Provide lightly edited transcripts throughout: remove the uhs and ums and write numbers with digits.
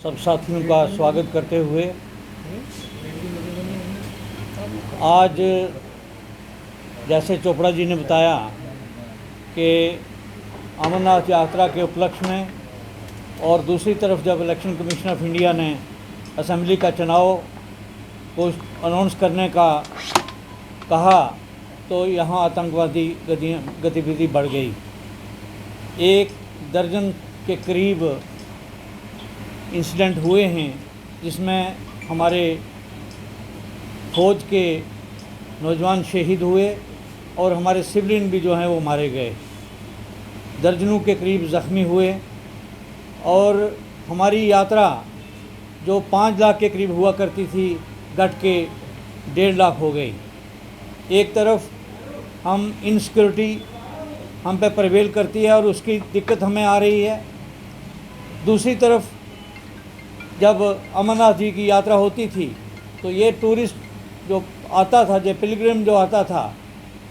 सब साथियों का स्वागत करते हुए आज जैसे चोपड़ा जी ने बताया कि अमरनाथ यात्रा के उपलक्ष्य में और दूसरी तरफ जब इलेक्शन कमीशन ऑफ इंडिया ने असेंबली का चुनाव को अनाउंस करने का कहा तो यहाँ आतंकवादी गतिविधि बढ़ गई। 1 दर्जन के करीब इंसिडेंट हुए हैं जिसमें हमारे फौज के नौजवान शहीद हुए और हमारे सिविलियन भी जो हैं वो मारे गए, दर्जनों के करीब ज़ख्मी हुए और हमारी यात्रा जो 5 लाख के करीब हुआ करती थी घट के 1.5 लाख हो गई। एक तरफ हम इनसिक्योरिटी हम पे प्रिवेल करती है और उसकी दिक्कत हमें आ रही है, दूसरी तरफ जब अमरनाथ जी की यात्रा होती थी तो ये टूरिस्ट जो आता था, जो पिलग्रिम जो आता था,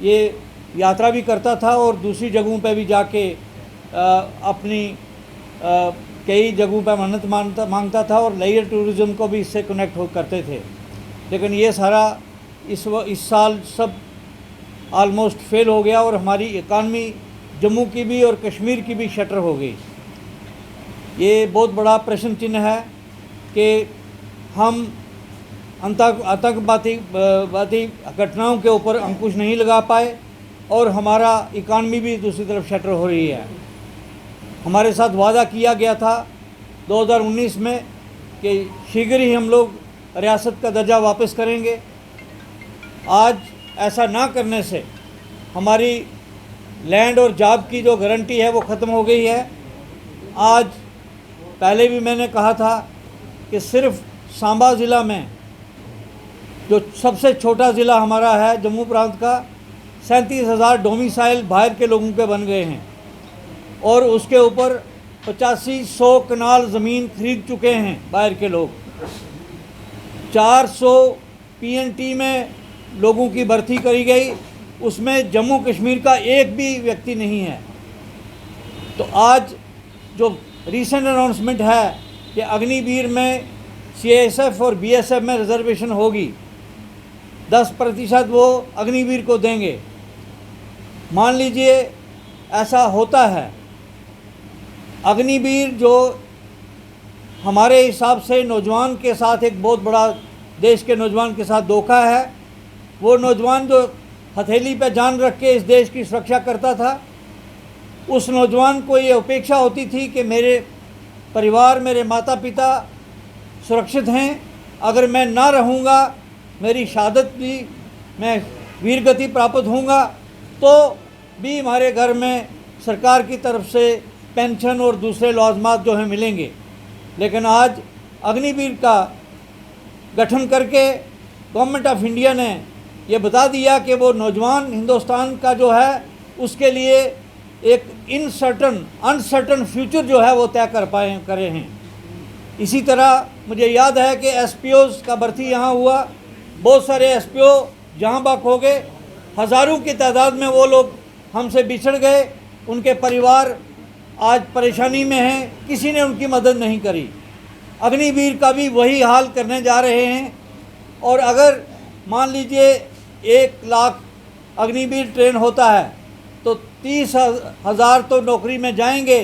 ये यात्रा भी करता था और दूसरी जगहों पे भी जाके अपनी कई जगहों पे मन्नत मांगता था और लेयर टूरिज़्म को भी इससे कनेक्ट हो करते थे। लेकिन ये सारा इस साल सब ऑलमोस्ट फेल हो गया और हमारी इकानमी जम्मू की भी और कश्मीर की भी शटर हो गई। ये बहुत बड़ा प्रश्न चिन्ह है कि हम आतंकवादी घटनाओं के ऊपर अंकुश नहीं लगा पाए और हमारा इकानमी भी दूसरी तरफ शटर हो रही है। हमारे साथ वादा किया गया था 2019 में कि शीघ्र ही हम लोग रियासत का दर्जा वापस करेंगे। आज ऐसा ना करने से हमारी लैंड और जॉब की जो गारंटी है वो ख़त्म हो गई है। आज पहले भी मैंने कहा था कि सिर्फ सांबा ज़िला में जो सबसे छोटा ज़िला हमारा है जम्मू प्रांत का, 37,000 डोमिसाइल बाहर के लोगों के बन गए हैं और उसके ऊपर 85-100 कनाल ज़मीन खरीद चुके हैं बाहर के लोग। 400 PNT में लोगों की भर्ती करी गई, उसमें जम्मू कश्मीर का एक भी व्यक्ति नहीं है। तो आज जो रीसेंट अनाउंसमेंट है कि अग्निवीर में CSF और BSF में रिजर्वेशन होगी, 10% वो अग्निवीर को देंगे। मान लीजिए ऐसा होता है, अग्निवीर जो हमारे हिसाब से नौजवान के साथ एक बहुत बड़ा देश के नौजवान के साथ धोखा है। वो नौजवान जो हथेली पे जान रख के इस देश की सुरक्षा करता था, उस नौजवान को ये अपेक्षा होती थी कि मेरे परिवार, मेरे माता पिता सुरक्षित हैं, अगर मैं ना रहूँगा, मेरी शहादत भी, मैं वीरगति प्राप्त होऊंगा तो भी हमारे घर में सरकार की तरफ से पेंशन और दूसरे लाज़मात जो हैं मिलेंगे। लेकिन आज अग्निवीर का गठन करके गवर्नमेंट ऑफ इंडिया ने ये बता दिया कि वो नौजवान हिंदुस्तान का जो है उसके लिए एक अनसर्टन फ्यूचर जो है वो तय करे हैं। इसी तरह मुझे याद है कि SPOs का भर्ती यहाँ हुआ, बहुत सारे SPO जहाँ बाक हो गए, हज़ारों की तादाद में वो लोग हमसे बिछड़ गए, उनके परिवार आज परेशानी में हैं, किसी ने उनकी मदद नहीं करी। अग्निवीर का भी वही हाल करने जा रहे हैं और अगर मान लीजिए 1 लाख अग्निवीर ट्रेन होता है तो 30,000 तो नौकरी में जाएंगे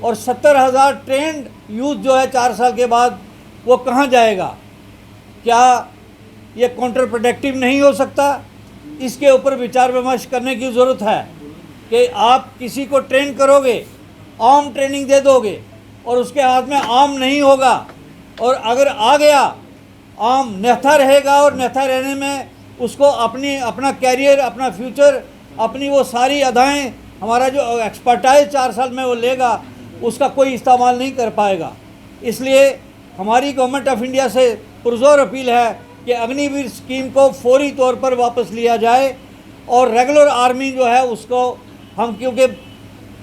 और 70,000 ट्रेंड यूथ जो है 4 साल के बाद वो कहाँ जाएगा? क्या ये काउंटर प्रोडक्टिव नहीं हो सकता? इसके ऊपर विचार विमर्श करने की ज़रूरत है कि आप किसी को ट्रेन करोगे, आर्म ट्रेनिंग दे दोगे और उसके हाथ में आर्म नहीं होगा और अगर आ गया आर्म, निहत्था रहेगा और निहत्था रहने में उसको अपना कैरियर, अपना फ्यूचर, अपनी वो सारी अदाएँ, हमारा जो एक्सपर्टाइज 4 साल में वो लेगा, उसका कोई इस्तेमाल नहीं कर पाएगा। इसलिए हमारी गवर्नमेंट ऑफ इंडिया से पुरजोर अपील है कि अग्निवीर स्कीम को फौरी तौर पर वापस लिया जाए और रेगुलर आर्मी जो है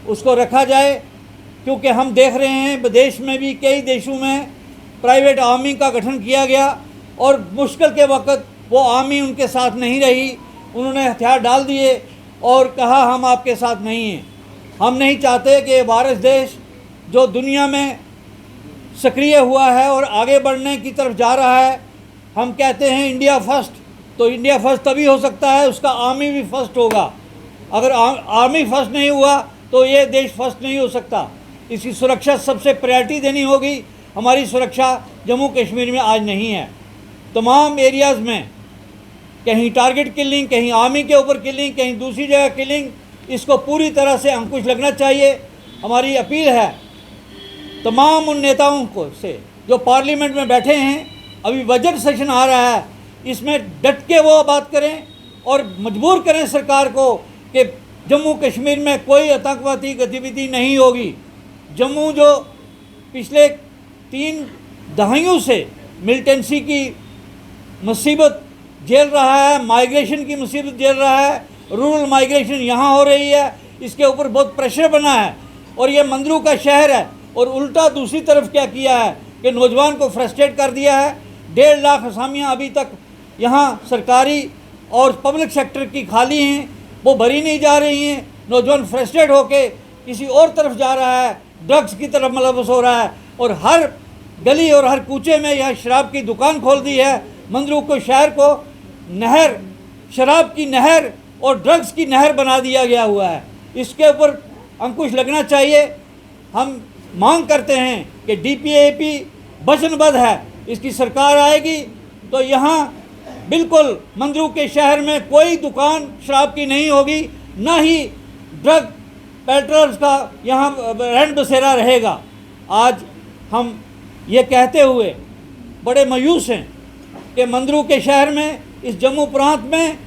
उसको रखा जाए, क्योंकि हम देख रहे हैं विदेश में भी कई देशों में प्राइवेट आर्मी का गठन किया गया और मुश्किल के वक्त वो आर्मी उनके साथ नहीं रही, उन्होंने हथियार डाल दिए और कहा हम आपके साथ नहीं हैं। हम नहीं चाहते कि भारत देश जो दुनिया में सक्रिय हुआ है और आगे बढ़ने की तरफ जा रहा है। हम कहते हैं इंडिया फर्स्ट, तो इंडिया फर्स्ट तभी हो सकता है उसका आर्मी भी फर्स्ट होगा। अगर आर्मी फर्स्ट नहीं हुआ तो ये देश फर्स्ट नहीं हो सकता। इसकी सुरक्षा सबसे प्रायोरिटी देनी होगी। हमारी सुरक्षा जम्मू कश्मीर में आज नहीं है। तमाम एरियाज़ में कहीं टारगेट किलिंग, कहीं आर्मी के ऊपर किलिंग, कहीं दूसरी जगह किलिंग, इसको पूरी तरह से अंकुश लगना चाहिए। हमारी अपील है तमाम उन नेताओं को से जो पार्लियामेंट में बैठे हैं, अभी बजट सेशन आ रहा है, इसमें डट के वो बात करें और मजबूर करें सरकार को कि जम्मू कश्मीर में कोई आतंकवादी गतिविधि नहीं होगी। जम्मू जो पिछले 3 दहाइयों से मिलिटेंसी की मुसीबत झेल रहा है, माइग्रेशन की मुसीबत झेल रहा है, रूरल माइग्रेशन यहाँ हो रही है, इसके ऊपर बहुत प्रेशर बना है और ये मंदिरों का शहर है। और उल्टा दूसरी तरफ क्या किया है कि नौजवान को फ्रस्ट्रेट कर दिया है। 1.5 लाख असामियाँ अभी तक यहाँ सरकारी और पब्लिक सेक्टर की खाली हैं, वो भरी नहीं जा रही हैं। नौजवान फ्रस्ट्रेट होके किसी और तरफ जा रहा है, ड्रग्स की तरफ मुलव्वस हो रहा है और हर गली और हर कूचे में यह शराब की दुकान खोल दी है। मंदरू को, शहर को नहर, शराब की नहर और ड्रग्स की नहर बना दिया गया हुआ है। इसके ऊपर अंकुश लगना चाहिए। हम मांग करते हैं कि DPAP वचनबद्ध है, इसकी सरकार आएगी तो यहाँ बिल्कुल मंदरू के शहर में कोई दुकान शराब की नहीं होगी, ना ही ड्रग पेट्रोल्स का यहाँ रैन बसेरा रहेगा। आज हम ये कहते हुए बड़े मायूस हैं कि मंदरू के शहर में, इस जम्मू प्रांत में